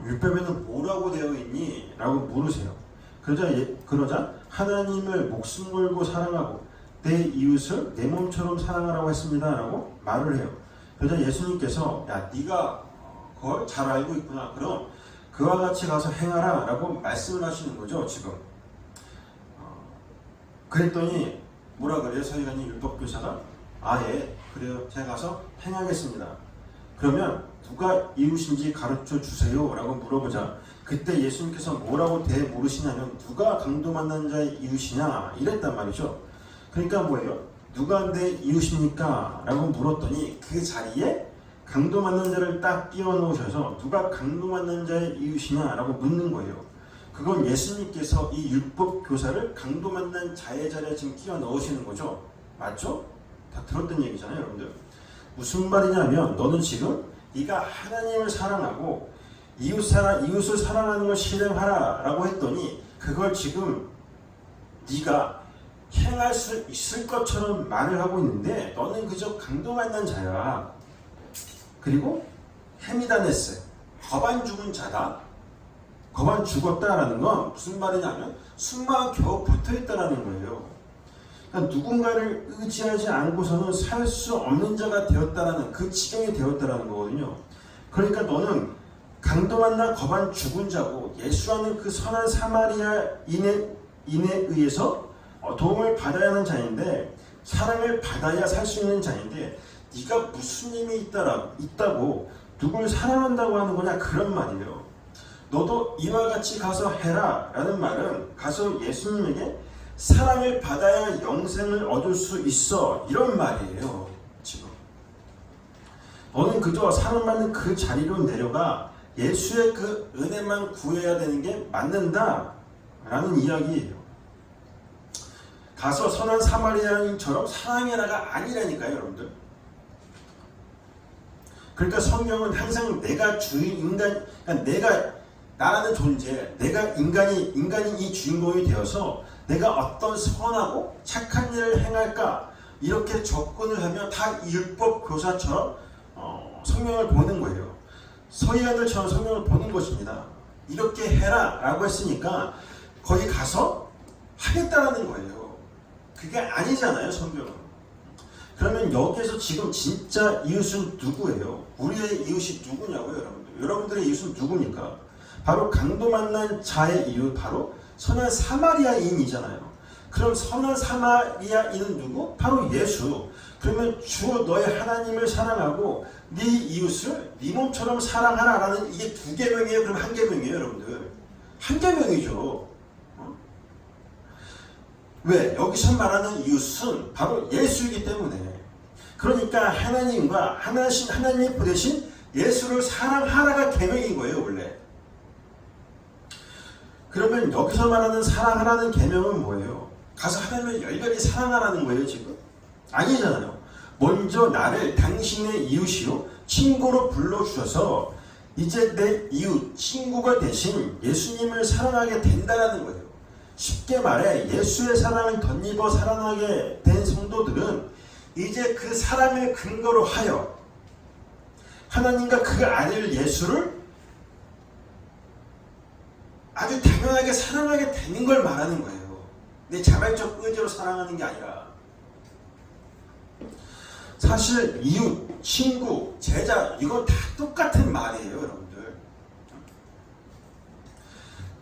A: 율법에는 뭐라고 되어 있니? 라고 물으세요. 그러자 하나님을 목숨 걸고 사랑하고 내 이웃을 내 몸처럼 사랑하라고 했습니다. 라고 말을 해요. 그러자 예수님께서 야 네가 그걸 잘 알고 있구나. 그럼 그와 같이 가서 행하라 라고 말씀을 하시는 거죠 지금. 그랬더니 뭐라 그래요? 서기관이 율법교사가 예 그래요 제가 가서 행하겠습니다. 그러면 누가 이웃인지 가르쳐 주세요 라고 물어보자 그때 예수님께서 뭐라고 물으시냐면 누가 강도 만난 자의 이웃이냐 이랬단 말이죠. 그러니까 뭐예요? 누가 내 이웃입니까? 라고 물었더니 그 자리에 강도 만난 자를 딱 띄워놓으셔서 누가 강도 만난 자의 이웃이냐 라고 묻는 거예요. 그건 예수님께서 이 율법 교사를 강도 만난 자의 자리에 지금 끼워 넣으시는 거죠. 맞죠? 다 들었던 얘기잖아요 여러분들. 무슨 말이냐면 너는 지금 네가 하나님을 사랑하고 이웃을 사랑하는 걸 실행하라 라고 했더니 그걸 지금 네가 행할 수 있을 것처럼 말을 하고 있는데 너는 그저 강도 만난 자야. 그리고 헤미다네스 거반 죽은 자다. 거반 죽었다라는 건 무슨 말이냐면 숨만 겨우 붙어있다라는 거예요. 그러니까 누군가를 의지하지 않고서는 살 수 없는 자가 되었다라는 그 지경이 되었다라는 거거든요. 그러니까 너는 강도 만나 거반 죽은 자고 예수라는 그 선한 사마리아인에 의해서 도움을 받아야 하는 자인데 사랑을 받아야 살 수 있는 자인데 네가 무슨 힘이 있다고 누굴 사랑한다고 하는 거냐 그런 말이에요. 너도 이와 같이 가서 해라 라는 말은 가서 예수님에게 사랑을 받아야 영생을 얻을 수 있어 이런 말이에요. 지금 너는 그저 사랑받는 그 자리로 내려가 예수의 그 은혜만 구해야 되는 게 맞는다 라는 이야기예요. 가서 선한 사마리아인처럼 사랑해라가 아니라니까요 여러분들. 그러니까 성경은 항상 내가 그러니까 내가 나라는 존재, 내가 인간이 이 주인공이 되어서 내가 어떤 선하고 착한 일을 행할까 이렇게 접근을 하면 다 율법 교사처럼 성경을 보는 거예요. 서기관들처럼 성경을 보는 것입니다. 이렇게 해라 라고 했으니까 거기 가서 하겠다라는 거예요. 그게 아니잖아요 성경은. 그러면 여기에서 지금 진짜 이웃은 누구예요? 우리의 이웃이 누구냐고요 여러분들. 여러분들의 이웃은 누굽니까? 바로 강도 만난 자의 이웃, 바로 선한 사마리아인이잖아요. 그럼 선한 사마리아인은 누구? 바로 예수. 그러면 주 너의 하나님을 사랑하고 네 이웃을 네 몸처럼 사랑하라라는 이게 두 계명이에요? 그럼 한 계명이에요 여러분들? 한 계명이죠. 왜? 여기서 말하는 이웃은 바로 예수이기 때문에. 그러니까 하나님과 하나님이 보내신 예수를 사랑하라가 계명인 거예요 원래. 그러면 여기서 말하는 사랑하라는 계명은 뭐예요? 가서 하나님을 열렬히 사랑하라는 거예요 지금? 아니잖아요. 먼저 나를 당신의 이웃이요 친구로 불러주셔서 이제 내 이웃 친구가 대신 예수님을 사랑하게 된다는 거예요. 쉽게 말해 예수의 사랑을 덧입어 사랑하게 된 성도들은 이제 그 사랑을 근거로 하여 하나님과 그 아들 예수를 아주 당연하게 사랑하게 되는 걸 말하는 거예요. 내 자발적 의지로 사랑하는 게 아니라. 사실 이웃, 친구, 제자 이건 다 똑같은 말이에요 여러분들.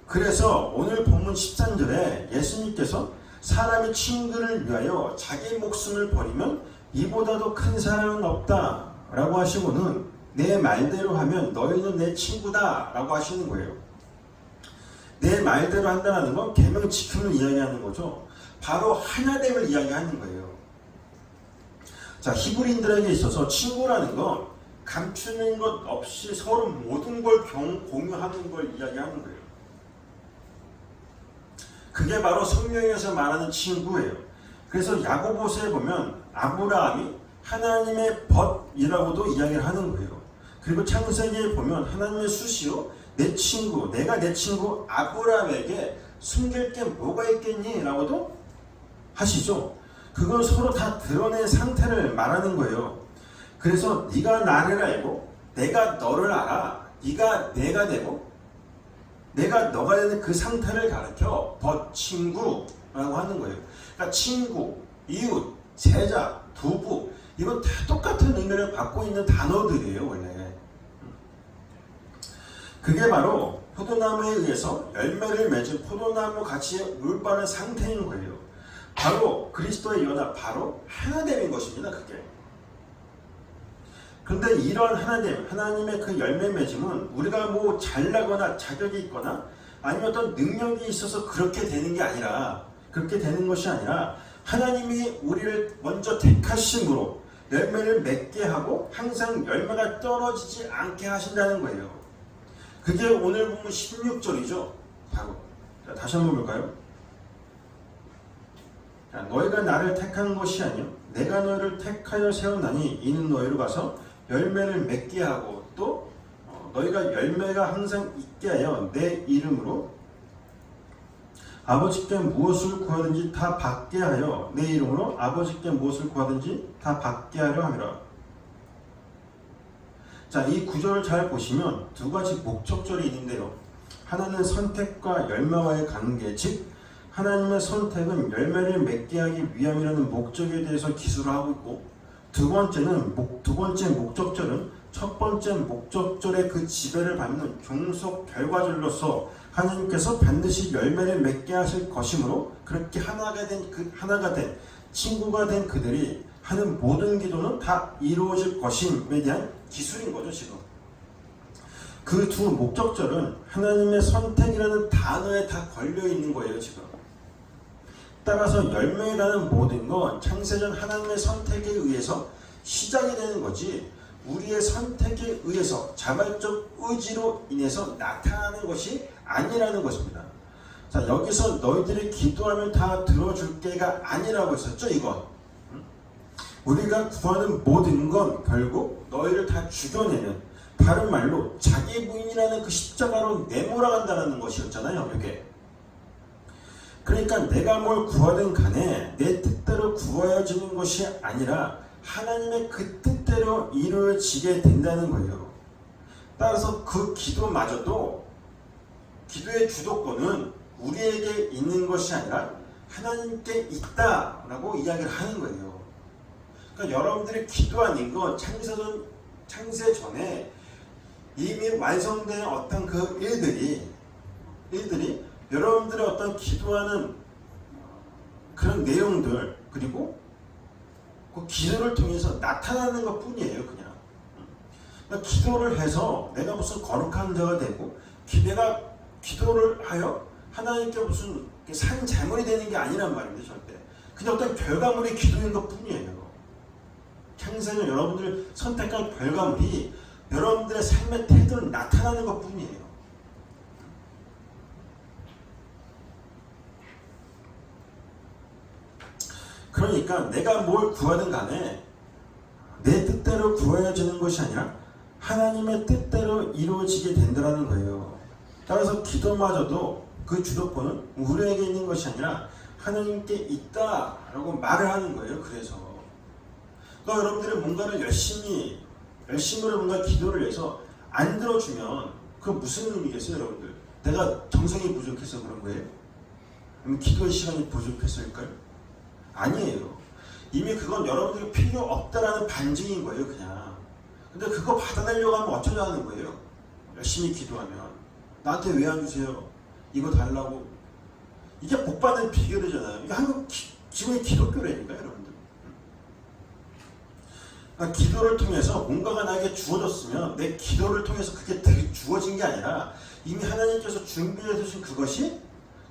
A: 그래서 오늘 본문 13절에 예수님께서 사람이 친구를 위하여 자기 목숨을 버리면 이보다도 큰 사랑은 없다 라고 하시고는 내 말대로 하면 너희는 내 친구다 라고 하시는 거예요. 내 말대로 한다는 건 계명 지킴을 이야기하는 거죠. 바로 하나됨을 이야기하는 거예요. 자, 히브리인들에게 있어서 친구라는 건 감추는 것 없이 서로 모든 걸 공유하는 걸 이야기하는 거예요. 그게 바로 성경에서 말하는 친구예요. 그래서 야고보서에 보면 아브라함이 하나님의 벗이라고도 이야기를 하는 거예요. 그리고 창세기에 보면 하나님의 수시로 내 친구, 내가 내 친구 아브라함에게 숨길 게 뭐가 있겠니? 라고도 하시죠. 그건 서로 다 드러낸 상태를 말하는 거예요. 그래서 네가 나를 알고 내가 너를 알아. 네가 내가 되고 내가 너가 되는 그 상태를 가르쳐 친구라고 하는 거예요. 그러니까 친구, 이웃, 제자, 부부 이건 다 똑같은 의미를 갖고 있는 단어들이에요 원래. 그게 바로 포도나무에 의해서 열매를 맺은 포도나무 같이 물바른 상태인 거예요. 바로 그리스도의 연합, 바로 하나됨인 것입니다. 그게. 그런데 이러한 하나됨, 하나님의 그 열매 맺음은 우리가 뭐 잘나거나 자격이 있거나 아니면 어떤 능력이 있어서 그렇게 되는 게 아니라, 그렇게 되는 것이 아니라 하나님이 우리를 먼저 택하심으로 열매를 맺게 하고 항상 열매가 떨어지지 않게 하신다는 거예요. 그게 오늘 보면 16절이죠. 바로. 자, 다시 한번 볼까요? 자, 너희가 나를 택한 것이 아니요 내가 너희를 택하여 세우나니 이는 너희로 가서 열매를 맺게 하고 또 너희가 열매가 항상 있게 하여 내 이름으로 아버지께 무엇을 구하든지 다 받게 하여 내 이름으로 아버지께 무엇을 구하든지 다 받게 하려 함이라. 자, 이 구절을 잘 보시면 두 가지 목적절이 있는데요. 하나는 선택과 열매와의 관계, 즉 하나님의 선택은 열매를 맺게 하기 위함이라는 목적에 대해서 기술을 하고 있고, 두 번째 목적절은 첫 번째 목적절의 그 지배를 받는 종속 결과절로서 하나님께서 반드시 열매를 맺게 하실 것이므로 그렇게 하나가 된 친구가 된 그들이 하는 모든 기도는 다 이루어질 것임에 대한 기술인 거죠 지금. 그 두 목적절은 하나님의 선택이라는 단어에 다 걸려 있는 거예요 지금. 따라서 열매라는 모든 건 창세전 하나님의 선택에 의해서 시작이 되는 거지 우리의 선택에 의해서 자발적 의지로 인해서 나타나는 것이 아니라는 것입니다. 자, 여기서 너희들이 기도하면 다 들어줄 게가 아니라고 했었죠 이건. 우리가 구하는 모든 건 결국 너희를 다 죽여내는, 다른 말로 자기 부인이라는 그 십자가로 내몰아간다는 것이었잖아요 이게. 그러니까 내가 뭘 구하든 간에 내 뜻대로 구하여지는 것이 아니라 하나님의 그 뜻대로 이루어지게 된다는 거예요. 따라서 그 기도마저도 기도의 주도권은 우리에게 있는 것이 아니라 하나님께 있다라고 이야기를 하는 거예요. 그러니까 여러분들이 기도하는 건 창세 전에 이미 완성된 어떤 그 일들이 여러분들의 어떤 기도하는 그런 내용들 그리고 그 기도를 통해서 나타나는 것 뿐이에요 그냥. 그러니까 기도를 해서 내가 무슨 거룩한 자가 되고 내가 기도를 하여 하나님께 무슨 산 잘못이 되는 게 아니란 말입니다 절대. 그냥 어떤 결과물이 기도인 것 뿐이에요. 창세전 여러분들 선택한 결과물이 여러분들의 삶의 태도를 나타나는 것 뿐이에요. 그러니까 내가 뭘 구하든 간에 내 뜻대로 구해지는 것이 아니라 하나님의 뜻대로 이루어지게 된다는 거예요. 따라서 기도마저도 그 주도권은 우리에게 있는 것이 아니라 하나님께 있다라고 말을 하는 거예요. 그래서 그러니까 여러분들이 뭔가를 열심으로 뭔가 기도를 해서 안 들어주면 그 무슨 의미겠어요, 여러분들? 내가 정성이 부족해서 그런 거예요? 아니면 기도의 시간이 부족했을까요? 아니에요. 이미 그건 여러분들이 필요 없다라는 반증인 거예요, 그냥. 근데 그거 받아내려고 하면 어쩌자는 거예요? 열심히 기도하면 나한테 왜 안 주세요? 이거 달라고. 이게 복 받는 비결이잖아요. 이게 한국 지금의 기독교라니까, 여러분들. 그러니까 기도를 통해서 뭔가가 나에게 주어졌으면 내 기도를 통해서 그게 주어진 게 아니라 이미 하나님께서 준비해 두신 그것이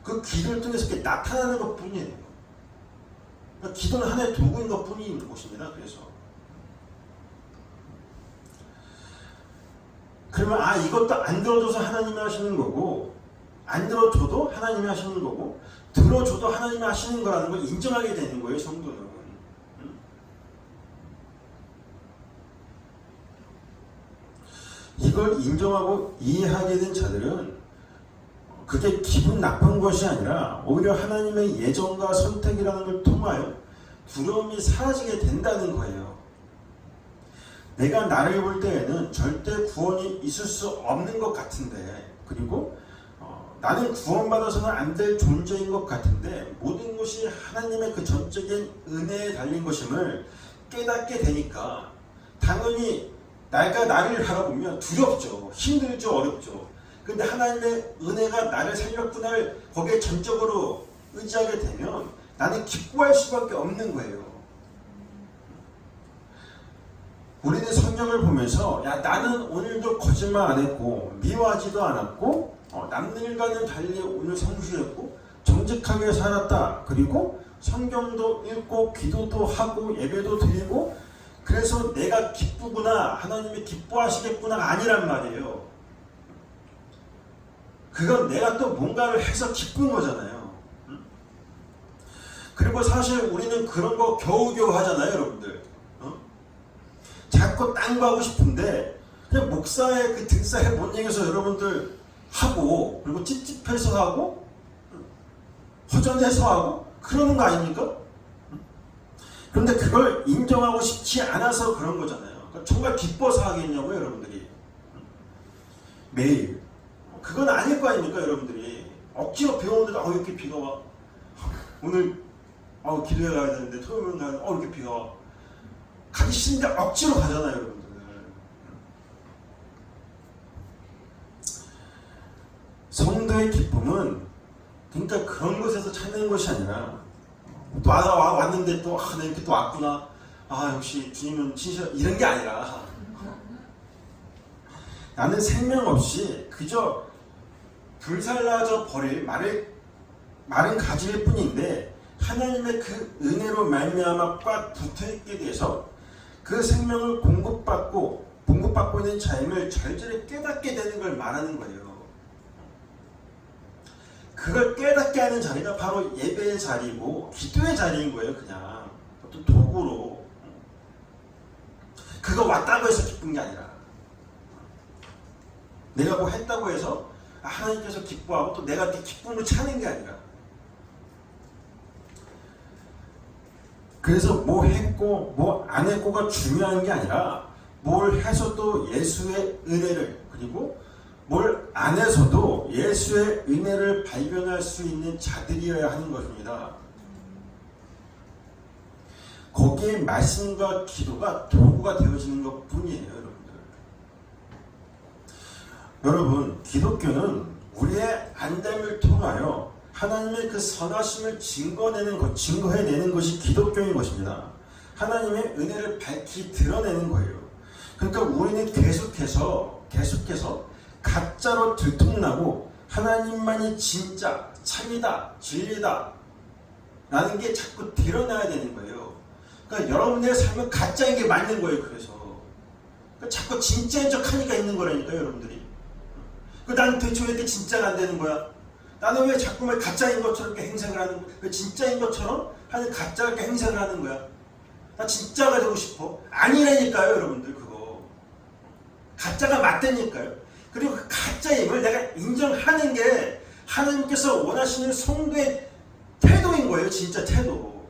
A: 그 기도를 통해서 이렇게 나타나는 것 뿐이에요. 그러니까 기도는 하나의 도구인 것 뿐인 것입니다. 그래서 그러면 이것도 안 들어줘서 하나님이 하시는 거고 안 들어줘도 하나님이 하시는 거고 들어줘도 하나님이 하시는 거라는 걸 인정하게 되는 거예요. 성도는. 이걸 인정하고 이해하게 된 자들은 그게 기분 나쁜 것이 아니라 오히려 하나님의 예정과 선택이라는 걸 통하여 두려움이 사라지게 된다는 거예요. 내가 나를 볼 때에는 절대 구원이 있을 수 없는 것 같은데, 그리고 나는 구원받아서는 안 될 존재인 것 같은데 모든 것이 하나님의 그 전적인 은혜에 달린 것임을 깨닫게 되니까 당연히 내가 나를 바라보면 두렵죠. 힘들죠. 어렵죠. 근데 하나님의 은혜가 나를 살렸구나를 거기에 전적으로 의지하게 되면 나는 기뻐할 수밖에 없는 거예요. 우리는 성경을 보면서 나는 오늘도 거짓말 안 했고 미워하지도 않았고 남들과는 달리 오늘 성실했고 정직하게 살았다. 그리고 성경도 읽고 기도도 하고 예배도 드리고 그래서 내가 기쁘구나, 하나님이 기뻐하시겠구나가 아니란 말이에요. 그건 내가 또 뭔가를 해서 기쁜 거잖아요. 그리고 사실 우리는 그런 거 겨우겨우 하잖아요, 여러분들. 자꾸 딴 거 하고 싶은데 그냥 목사의 그 등살에 못 이겨서 여러분들 하고 그리고 찝찝해서 하고 허전해서 하고 그러는 거 아닙니까? 그런데 그걸 인정하고 싶지 않아서 그런 거잖아요. 그러니까 정말 기뻐서 하겠냐고요, 여러분들이. 매일. 그건 아닐 거 아닙니까, 여러분들이. 억지로 비 오는데도 이렇게 비가 와. 오늘 기도해 가야 되는데 토요일은 가야 이렇게 비가 와. 가기 싫은데 억지로 가잖아요, 여러분들. 성도의 기쁨은 그러니까 그런 것에서 찾는 것이 아니라 왔는데 또 나 이렇게 또 왔구나. 역시 주님은 친절 이런 게 아니라 나는 생명 없이 그저 불살라져 버릴 마른 가지일 뿐인데 하나님의 그 은혜로 말미암아 꽉 붙어있게 돼서 그 생명을 공급받고 있는 자임을 절절히 깨닫게 되는 걸 말하는 거예요. 그걸 깨닫게 하는 자리가 바로 예배의 자리고 기도의 자리인 거예요. 그냥 또 도구로 그거 왔다고 해서 기쁜 게 아니라 내가 뭐 했다고 해서 하나님께서 기뻐하고 또 내가 그 기쁨을 찾는 게 아니라 그래서 뭐 했고 뭐 안 했고가 중요한 게 아니라 뭘 해서도 예수의 은혜를 그리고 뭘 안 해서도 예수의 은혜를 발견할 수 있는 자들이어야 하는 것입니다. 거기에 말씀과 기도가 도구가 되어지는 것 뿐이에요, 여러분들. 여러분, 기독교는 우리의 안됨을 통하여 하나님의 그 선하심을 증거해내는 것이 기독교인 것입니다. 하나님의 은혜를 밝히 드러내는 거예요. 그러니까 우리는 계속해서 가짜로 들통나고 하나님만이 진짜, 참이다, 진리다 라는 게 자꾸 드러나야 되는 거예요. 그러니까 여러분의 삶은 가짜인 게 맞는 거예요. 그래서 그러니까 자꾸 진짜인 척 하니까 있는 거라니까요, 여러분들이. 나는 대체 왜 이렇게 진짜가 안 되는 거야? 나는 왜 자꾸만 가짜인 것처럼 이렇게 행색을 하는 거야? 왜 진짜인 것처럼 하는 가짜 행색을 하는 거야? 나 진짜가 되고 싶어. 아니라니까요, 여러분들. 그거 가짜가 맞다니까요. 그리고 그 가짜임을 내가 인정하는 게 하나님께서 원하시는 성도의 태도인 거예요. 진짜 태도.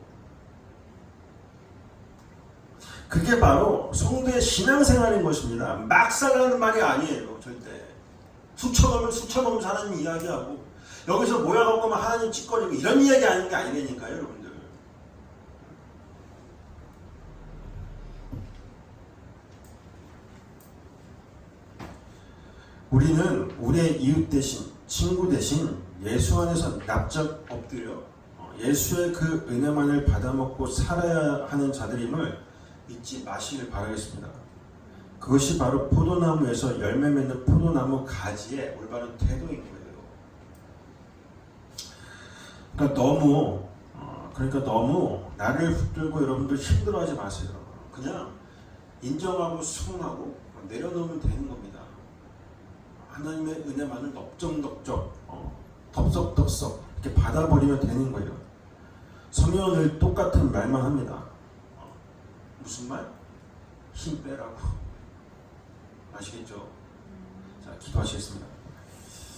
A: 그게 바로 성도의 신앙생활인 것입니다. 막 살라는 말이 아니에요. 절대. 수쳐가면 수쳐가면서 하나님 이야기하고 여기서 모여갖고만 하나님 찌꺼리고 이런 이야기 하는 게 아니라니까요, 여러분들. 우리는 우리의 이웃 대신, 친구 대신 예수 안에서 납작 엎드려 예수의 그 은혜만을 받아먹고 살아야 하는 자들임을 잊지 마시길 바라겠습니다. 그것이 바로 포도나무에서 열매 맺는 포도나무 가지의 올바른 태도인 거예요. 그러니까 너무 나를 붙들고 여러분들 힘들어하지 마세요. 그냥 인정하고 수긍하고 내려놓으면 되는 겁니다. 하나님의 은혜만을 넙적넙적 덥석덥석 이렇게 받아버리면 되는 거예요. 성경은 늘 똑같은 말만 합니다. 무슨 말? 힘 빼라고. 아시겠죠? 자, 기도하시겠습니다.